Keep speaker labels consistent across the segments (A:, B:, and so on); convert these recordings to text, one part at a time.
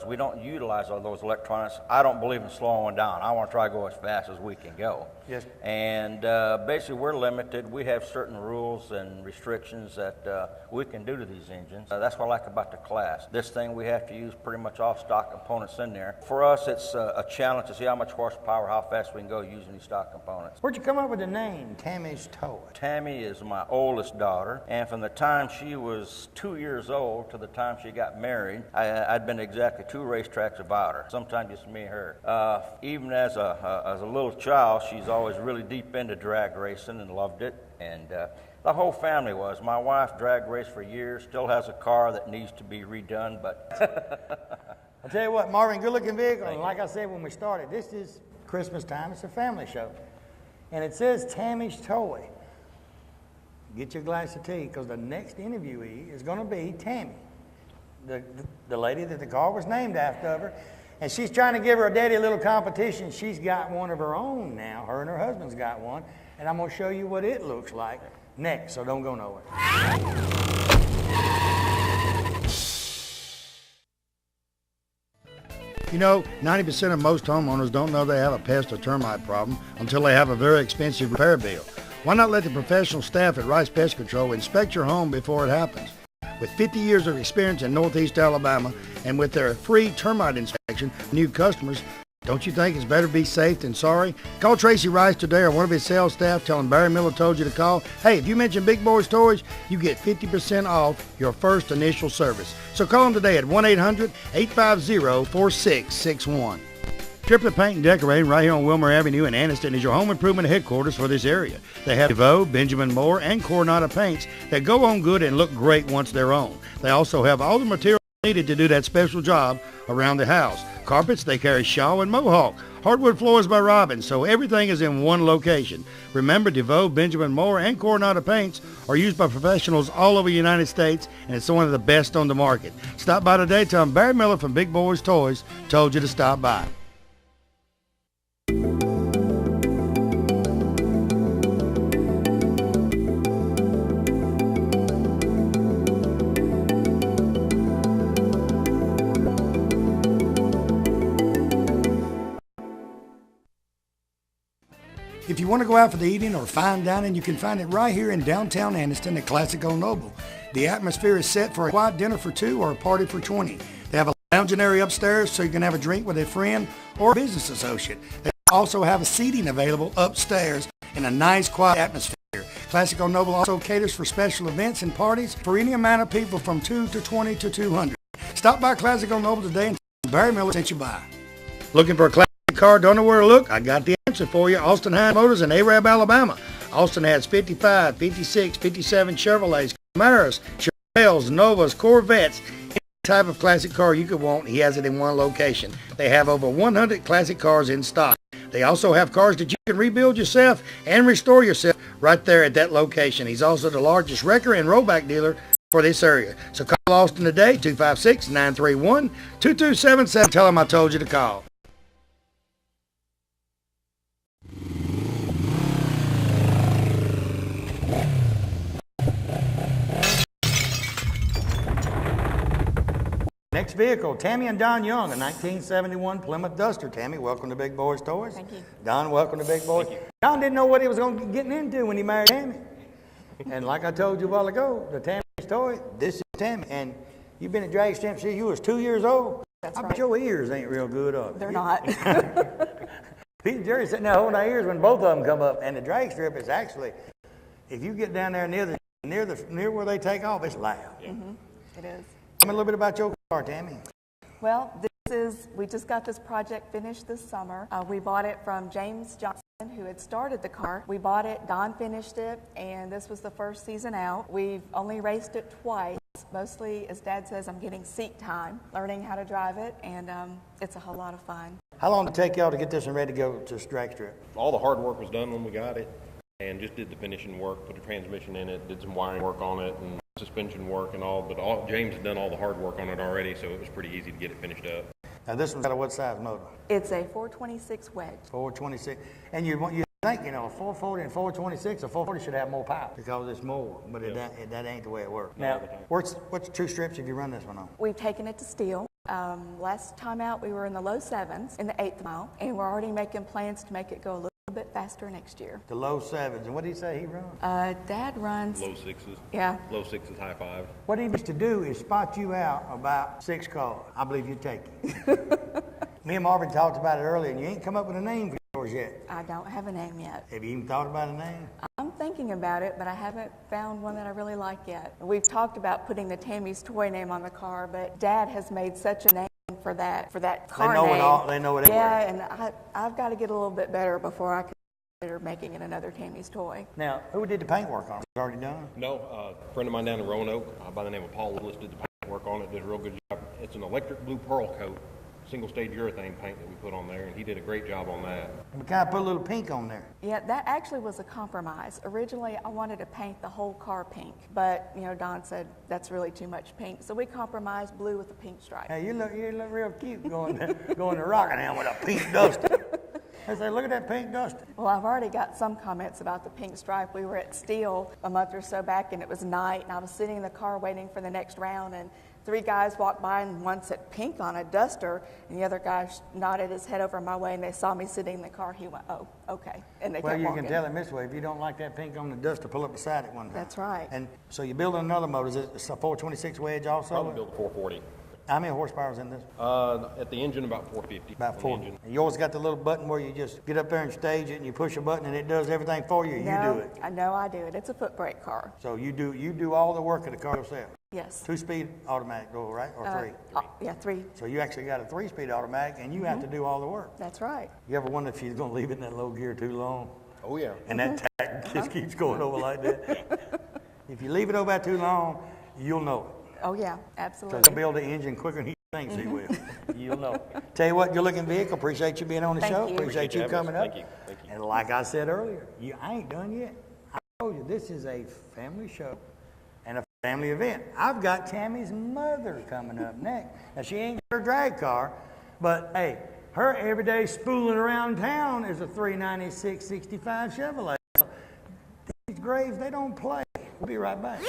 A: We don't utilize all those electronics. I don't believe in slowing down. I want to try to go as fast as we can go.
B: Yes.
A: And basically, we're limited. We have certain rules and restrictions that we can do to these engines. That's what I like about the class. This thing, we have to use pretty much all stock components in there. For us, it's a challenge to see how much horsepower, how fast we can go using these stock components.
B: Where'd you come up with the name, Tammy's Toy?
A: Tammy is my oldest daughter, and from the time she was 2 years old to the time she got married, I'd been exactly 2 racetracks about her. Sometimes just me and her. Even as a little child, she's always really deep into drag racing and loved it, and the whole family was. My wife drag raced for years, still has a car that needs to be redone, but...
B: I'll tell you what, Marvin, good-looking vehicle, and like I said when we started, this is Christmas time, it's a family show, and it says Tammy's Toy. Get your glass of tea, because the next interviewee is going to be Tammy, the lady that the car was named after, and she's trying to give her daddy a little competition. She's got one of her own now. Her and her husband's got one, and I'm going to show you what it looks like next, so don't go nowhere. You know, 90% of most homeowners don't know they have a pest or termite problem until they have a very expensive repair bill. Why not let the professional staff at Rice Pest Control inspect your home before it happens? With 50 years of experience in Northeast Alabama and with their free termite inspection for new customers, don't you think it's better be safe than sorry? Call Tracy Rice today or one of his sales staff. Tell him Barry Miller told you to call. Hey, if you mention Big Boyz Toys, you get 50% off your first initial service. So call them today at 1-800-850-4661. Triplet Paint and Decorating right here on Wilmer Avenue in Anniston is your home improvement headquarters for this area. They have DeVoe, Benjamin Moore, and Coronado paints that go on good and look great once they're on. They also have all the material needed to do that special job around the house. Carpets, they carry Shaw and Mohawk. Hardwood floors by Robin, so everything is in one location. Remember, DeVoe, Benjamin Moore, and Coronado paints are used by professionals all over the United States, and it's one of the best on the market. Stop by today. Tell them Barry Miller from Big Boyz Toys told you to stop by. If you want to go out for the evening or fine dining, you can find it right here in downtown Anniston at Classic Old Noble. The atmosphere is set for a quiet dinner for 2 or a party for 20. They have a lounging area upstairs so you can have a drink with a friend or a business associate. They also have a seating available upstairs in a nice quiet atmosphere. Classic Old Noble also caters for special events and parties for any amount of people from 2 to 20 to 200. Stop by Classic Old Noble today and Barry Miller sent you by. Looking for a classic car, don't know where to look? I got the answer for you. Austin Hines Motors in Arab, Alabama. Austin has 55, 56, 57 Chevrolets, Camaros, Chevroles, Novas, Corvettes. Any type of classic car you could want, he has it in one location. They have over 100 classic cars in stock. They also have cars that you can rebuild yourself and restore yourself right there at that location. He's also the largest wrecker and rollback dealer for this area. So call Austin today, 256-931-2277. Tell him I told you to call. Next vehicle, Tammy and Don Young, a 1971 Plymouth Duster. Tammy, welcome to Big Boyz Toys.
C: Thank you.
B: Don, welcome to Big Boyz. Don didn't know what he was going to get into when he married Tammy. And like I told you a while ago, the Tammy's Toy, this is Tammy. And you've been at drag strip since you was 2 years old.
C: That's
B: I
C: right.
B: bet your ears ain't real good, are they?
C: They're not.
B: Pete and Jerry sitting there holding their ears when both of them come up. And the drag strip is actually, if you get down there near where they take off, it's loud.
C: Mm-hmm. It is.
B: Tell me a little bit about your car, Tammy.
C: Well, we just got this project finished this summer. We bought it from James Johnson, who had started the car. We bought it, Don finished it, and this was the first season out. We've only raced it twice. Mostly, as Dad says, I'm getting seat time, learning how to drive it, and it's a whole lot of fun.
B: How long did it take y'all to get this one ready to go to drag strip?
D: All the hard work was done when we got it, and just did the finishing work, put a transmission in it, did some wiring work on it, and suspension work and all, but James had done all the hard work on it already, so it was pretty easy to get it finished up.
B: Now this one's got a what size motor?
C: It's a 426 wedge.
B: 426. And you think, a 440 and 426, a 440 should have more power because it's more, but that ain't the way it works. Now, what two strips have you run this one on?
C: We've taken it to steel. Last time out, we were in the low 7s in the 8th mile, and we're already making plans to make it go a little bit faster next year.
B: The low 7s. And what did he say he runs?
C: Dad runs.
D: Low 6s.
C: Yeah.
D: Low 6s, high 5.
B: What he needs to do is spot you out about 6 cars. I believe you take it. Me and Marvin talked about it earlier, and you ain't come up with a name for yours yet.
C: I don't have a name yet.
B: Have you even thought about a name?
C: I'm thinking about it, but I haven't found one that I really like yet. We've talked about putting the Tammy's Toy name on the car, but Dad has made such a name for that car name.
B: They know it
C: Yeah, and I've got to get a little bit better before I can consider making it another Tammy's Toy.
B: Now, who did the paint work on it? It's already done?
D: No, a friend of mine down in Roanoke by the name of Paul Willis did the paint work on it, did a real good job. It's an electric blue pearl coat, single-stage urethane paint that we put on there, and he did a great job on that.
B: And we kind of put a little pink on there.
C: Yeah, that actually was a compromise. Originally, I wanted to paint the whole car pink, but, Don said that's really too much pink. So we compromised blue with a pink stripe.
B: Hey, you look real cute going to Rockingham with a pink duster. I say, look at that pink duster.
C: Well, I've already got some comments about the pink stripe. We were at Steel a month or so back, and it was night, and I was sitting in the car waiting for the next round, and 3 guys walked by, and one said pink on a duster, and the other guy nodded his head over my way, and they saw me sitting in the car. He went, oh, okay, and they kept walking.
B: Can tell him this way. If you don't like that pink on the duster, pull up beside it one time.
C: That's right.
B: And so you're building another motor. Is it a 426 wedge also?
D: Probably built a 440.
B: How many horsepower is in this?
D: At the engine, about 450.
B: About
D: on the
B: 40.
D: engine.
B: And you always got the little button where you just get up there and stage it, and you push a button, and it does everything for you.
C: No,
B: You do it.
C: I know I do it. It's a foot brake car.
B: So you do all the work of the car yourself.
C: Yes.
B: 2-speed automatic door, right? Or 3?
C: Yeah, 3.
B: So you actually got a 3-speed automatic, and you have to do all the work.
C: That's right.
B: You ever wonder if you're going to leave it in that low gear too long?
D: Oh, yeah.
B: And that tach just keeps going over like that? If you leave it over that too long, you'll know it.
C: Oh, yeah,
B: So
C: absolutely.
B: he'll build the engine quicker than he thinks he will. You'll know. Tell you what, good looking vehicle. Appreciate you being on the
C: Thank
B: show.
C: you.
B: Appreciate you
D: Appreciate
B: coming up.
D: Thank you. Thank you.
B: And like I said earlier, I ain't done yet. I told you, this is a family show and a family event. I've got Tammy's mother coming up next. Now, she ain't got her drag car, but hey, her everyday spooling around town is a 396 65 Chevrolet. These Graves, they don't play. We'll be right back.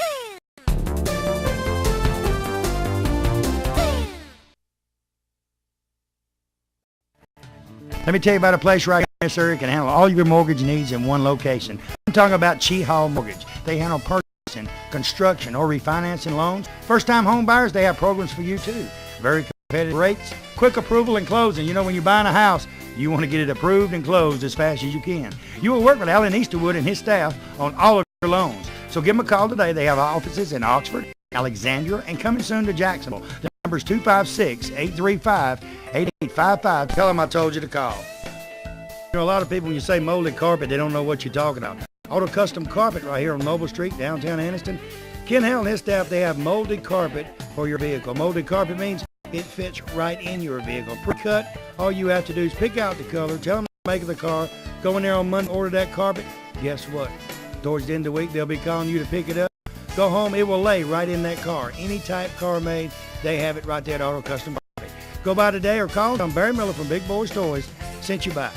B: Let me tell you about a place right here in this area that can handle all your mortgage needs in one location. I'm talking about Chi Hall Mortgage. They handle purchasing, construction, or refinancing loans. First-time home buyers, they have programs for you too. Very competitive rates, quick approval and closing. When you're buying a house, you want to get it approved and closed as fast as you can. You will work with Alan Easterwood and his staff on all of your loans. So give them a call today. They have offices in Oxford, Alexandria, and coming soon to Jacksonville. The number is 256-835-8855. Tell them I told you to call. A lot of people, when you say molded carpet, they don't know what you're talking about. Auto Custom Carpet right here on Noble Street, downtown Anniston. Ken Hell and his staff, they have molded carpet for your vehicle. Molded carpet means it fits right in your vehicle. Pre-cut, all you have to do is pick out the color, tell them the make of the car, go in there on Monday, order that carpet. Guess what? Towards the end of the week, they'll be calling you to pick it up. Go home, it will lay right in that car. Any type car made, they have it right there at Auto Custom Carpet. Go by today or call them. Barry Miller from Big Boyz Toys sent you by.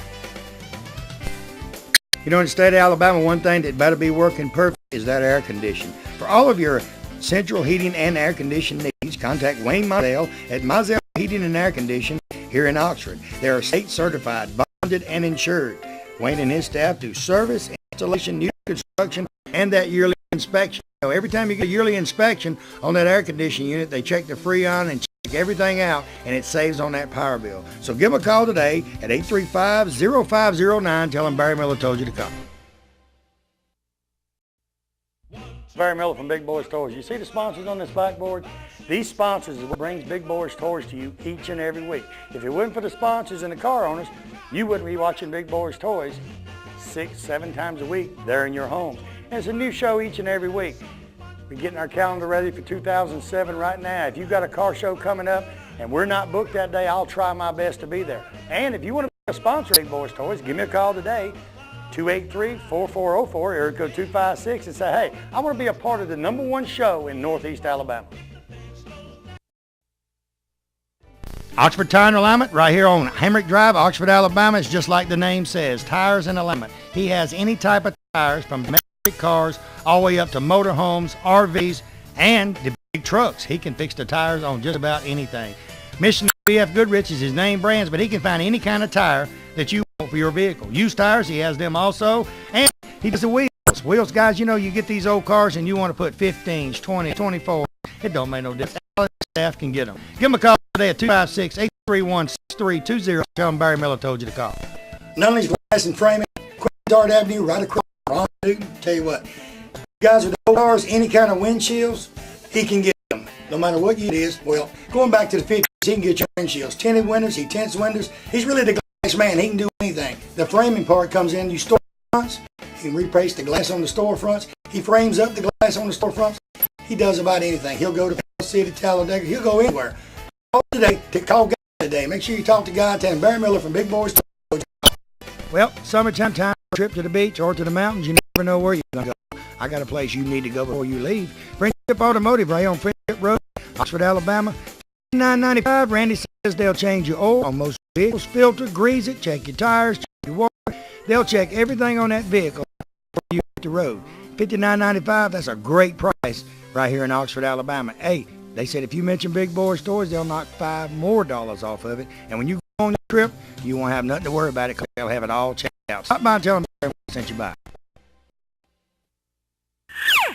B: In the state of Alabama, one thing that better be working perfect is that air condition. For all of your central heating and air conditioning needs, contact Wayne Mizell at Mizell Heating and Air Conditioning here in Oxford. They are state certified, bonded, and insured. Wayne and his staff do service, installation, new construction, and that yearly inspection. Every time you get a yearly inspection on that air conditioning unit, they check the Freon and check everything out, and it saves on that power bill. So give them a call today at 835-0509. Tell them Barry Miller told you to call. Barry Miller from Big Boyz Toys. You see the sponsors on this backboard? These sponsors is what brings Big Boyz Toys to you each and every week. If it wasn't for the sponsors and the car owners, you wouldn't be watching Big Boyz Toys 6-7 times a week there in your home. And it's a new show each and every week. We're getting our calendar ready for 2007 right now. If you've got a car show coming up and we're not booked that day, I'll try my best to be there. And if you want to be a sponsor of Big Boyz Toys, give me a call today, 283-4404, area code 256, and say, hey, I want to be a part of the #1 show in Northeast Alabama. Oxford Tire and Alignment, right here on Hamrick Drive, Oxford, Alabama. It's just like the name says, tires and alignment. He has any type of tires from domestic cars all the way up to motorhomes, RVs, and the big trucks. He can fix the tires on just about anything. Mission BF Goodrich is his name brands, but he can find any kind of tire that you want for your vehicle. Used tires, he has them also. And he does the wheels. Wheels, guys, you know, you get these old cars and you want to put 15s, 20s, 24s. It don't make no difference. All the staff can get them. Give them a call today at 256-831-6320. Tell them Barry Miller told you to call. Nunley's Glass and Framing, Queensard Avenue, right across from Newton. Tell you what, guys with old cars, any kind of windshields, he can get them. No matter what year it is. Well, going back to the 50s, he can get your windshields. Tinted windows, he tints windows. He's really the glass man. He can do anything. The framing part comes in, you store fronts, he can replace the glass on the storefronts. He frames up the glass on the storefronts. He does about anything. He'll go to City, Talladega. He'll go anywhere. Call today. Call Guy today. Make sure you talk to Guy. Tell him Barry Miller from Big Boyz Toyz. Well, summertime time, trip to the beach or to the mountains. You never know where you're going to go. I got a place you need to go before you leave. Friendship Automotive right on Friendship Road, Oxford, Alabama. $9.95. Randy says they'll change your oil on most vehicles. Filter, grease it, check your tires, check your water. They'll check everything on that vehicle before you hit the road. $59.95. That's a great price right here in Oxford, Alabama. Hey, they said if you mention Big Boyz Toyz, they'll knock $5 more off of it. And when you go on the trip, you won't have nothing to worry about it because they'll have it all checked out. Stop by and tell them I sent you by.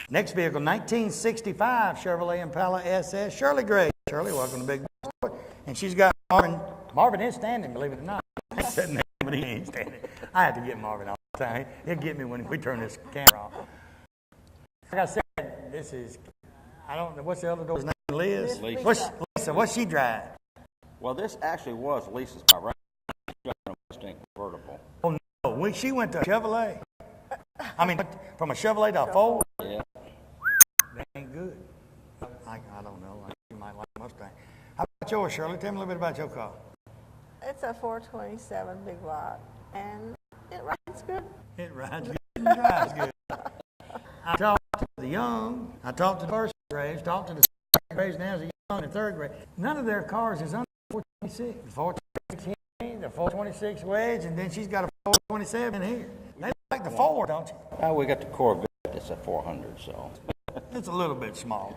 B: Next vehicle, 1965 Chevrolet Impala SS. Shirley Gray. Shirley, welcome to Big Boyz Toyz. And she's got Marvin. Marvin is standing, believe it or not. He's sitting there, but he ain't standing. I have to get Marvin all the time. He'll get me when we turn this camera off. Like I said, this is, I don't know, what's the other door's name? Liz? Lisa, what's she driving?
A: Well, this actually was Lisa's car, right? She drove a Mustang convertible.
B: Oh, no. She went to a Chevrolet. I mean, from a Chevrolet to a Ford?
A: Yeah.
B: That ain't good. I don't know. You might like a Mustang. How about yours, Shirley? Tell me a little bit about your car.
E: It's a 427 big block, and it rides good.
B: It rides good and drives good. I talked to the young, I talked to the first grade, talked to the second grade, now the young and third grade. None of their cars is under 426. The 426 here, the 426 wedge, and then she's got a 427 here. They like the Ford, don't you?
A: We got the Corvette. It's a 400, so.
B: It's a little bit small.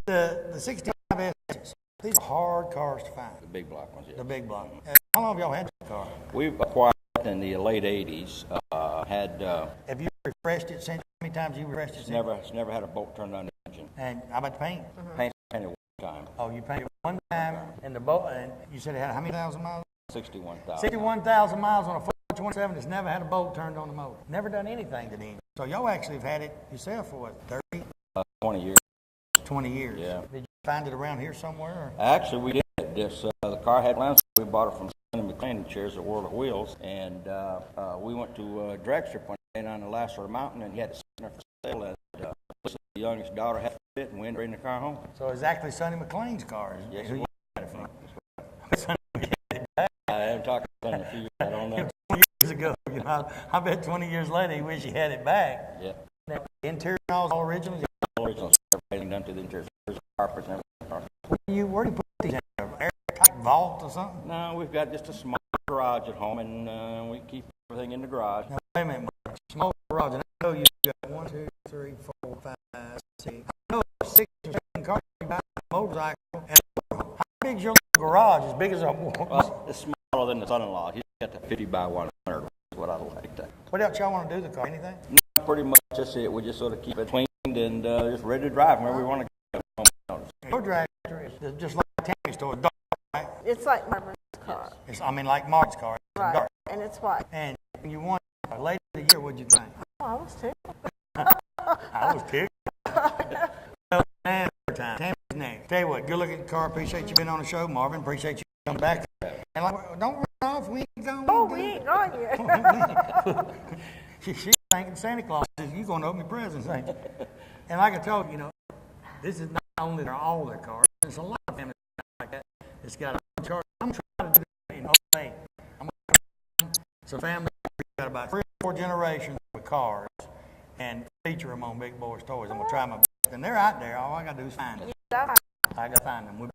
B: The 65 S's, these are hard cars to find.
A: The big block ones, yeah.
B: The big block. How long have y'all had this car?
A: We've acquired it in the late 80s.
B: Have you refreshed it since? How many times have you refreshed it since?
A: It's never had a bolt turned on the engine.
B: And how about the paint?
A: Paint's painted one time.
B: Oh, you painted one time, and the bolt, and you said it had how many thousand miles?
A: 61,000.
B: 61,000 miles on a 427. It's never had a bolt turned on the motor. Never done anything to the engine. So y'all actually have had it yourself for what, 30?
A: 20 years.
B: 20 years.
A: Yeah.
B: Did you find it around here somewhere? Or?
A: Actually, we did. The car had lamps. We bought it from Sonny McLean Chairs at World of Wheels, and we went to drag strip one day on the last sort of mountain, and he had it sitting there for sale. And the youngest daughter had it, and we ended up bringing the car home.
B: So it's actually Sonny McLean's car.
A: Yes,
B: who
A: it
B: you got it from?
A: I haven't talked to him in a few years. I don't know.
B: 20 years ago, you know, I bet 20 years later he wish he had it back.
A: Yeah.
B: Now, the interior all original.
A: Original, everything done to the interior, carpets and everything.
B: Where do you put these in? Airtight vault or something?
A: No, we've got just a small garage at home, and we keep everything in the garage.
B: Now, wait a minute, Mark. Small garage, and I know you've got 1, 2, 3, 4, 5, 6. I know 6 or 7 cars you buy a motorcycle and a motorhome. How big's your little garage? As big as a
A: Well, it's smaller than the son-in-law. He's got the 50 by 100. Is what I like to.
B: What else y'all want to do to the car? Anything?
A: No, pretty much just it. We just sort of keep it cleaned and just ready to drive wherever we want to go.
B: Your drag is just like Tammy's store, dark, right?
E: It's like Marvin's car.
B: It's, I mean, like Mark's car. It's
E: Right.
B: dark.
E: And it's white.
B: And you won later in the year, what'd you think?
E: Oh, I was too.
B: I was ticked. Well, now, time. Tammy's next. Tell you what, good looking car. Appreciate you being on the show. Marvin, appreciate you coming back. And like, don't run off. We ain't gone.
E: Oh, we ain't gone yet.
B: She's thinking Santa Claus says, you're going to open your presents, ain't you? And like I told you, you know, this is not only all their cars. There's a lot of families like that. It's got a car. I'm trying to do that in Oklahoma. So family, we got about 3 or 4 generations of cars and feature them on Big Boyz Toyz. I'm going to try my best. And they're out there. All I got to do is find them. I got to find them. We